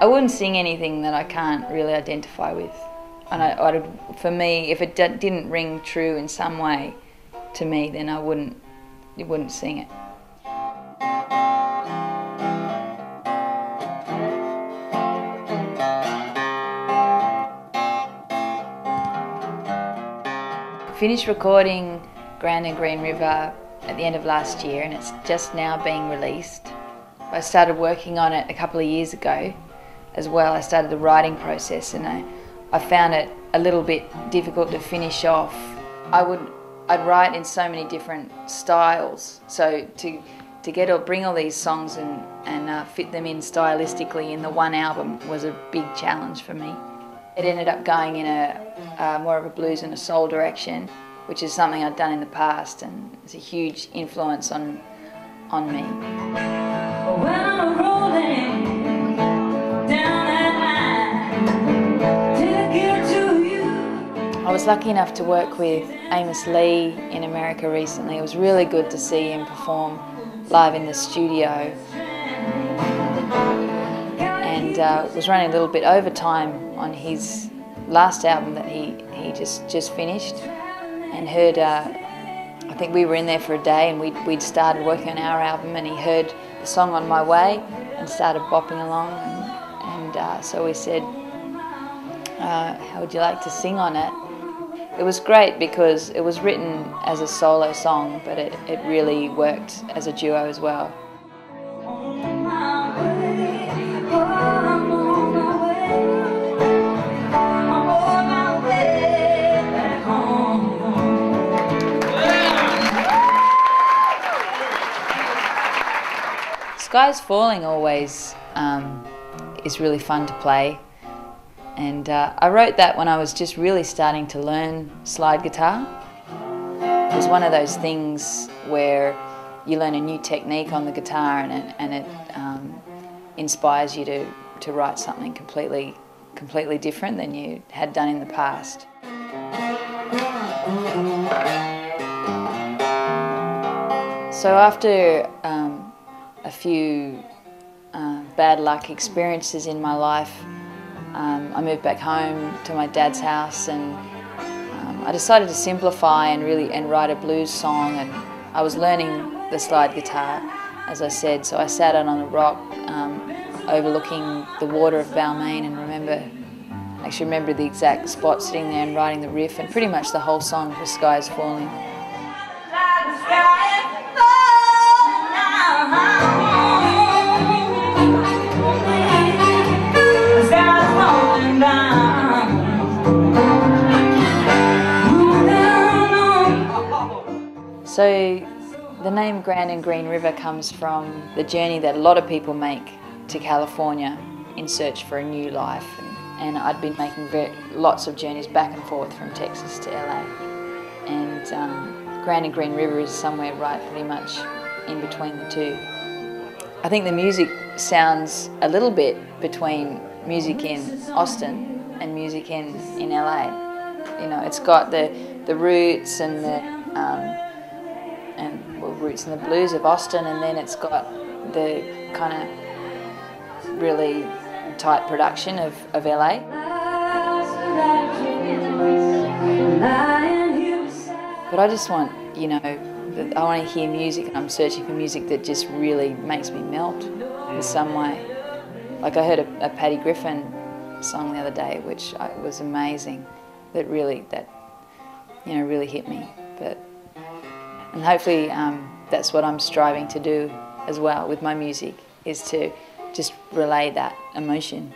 I wouldn't sing anything that I can't really identify with. And for me, if it didn't ring true in some way to me, then I wouldn't sing it. Finished recording Grand and Green River at the end of last year, and it's just now being released. I started working on it a couple of years ago as well. I started the writing process, and I found it a little bit difficult to finish off. I'd write in so many different styles, so to bring all these songs and fit them in stylistically in the one album was a big challenge for me. It ended up going in a more of a blues and a soul direction, which is something I'd done in the past, and it's a huge influence on me. When I'm rolling down that line, till I get to you. I was lucky enough to work with Amos Lee in America recently. It was really good to see him perform live in the studio. And was running a little bit over time on his last album that he just finished, and heard, I think we were in there for a day, and we'd started working on our album, and he heard the song On My Way and started bopping along, and so we said, how would you like to sing on it? It was great because it was written as a solo song, but it really worked as a duo as well. Sky's Falling always is really fun to play, and I wrote that when I was just really starting to learn slide guitar. It was one of those things where you learn a new technique on the guitar, and it inspires you to write something completely different than you had done in the past. So after a few bad luck experiences in my life, I moved back home to my dad's house, and I decided to simplify and write a blues song. And I was learning the slide guitar, as I said, so I sat out on a rock overlooking the water of Balmain, and actually remember the exact spot, sitting there and writing the riff, and pretty much the whole song was Sky is Falling. So the name Grand and Green River comes from the journey that a lot of people make to California in search for a new life, and I'd been making lots of journeys back and forth from Texas to LA, and Grand and Green River is somewhere right pretty much in between the two. I think the music sounds a little bit between music in Austin and music in LA. You know, it's got the roots and the roots and the blues of Austin, and then it's got the kind of really tight production of LA. But I just want, you know, I want to hear music, and I'm searching for music that just really makes me melt in some way. Like I heard a Patty Griffin song the other day, which was amazing. That really hit me. And hopefully that's what I'm striving to do as well with my music, is to just relay that emotion.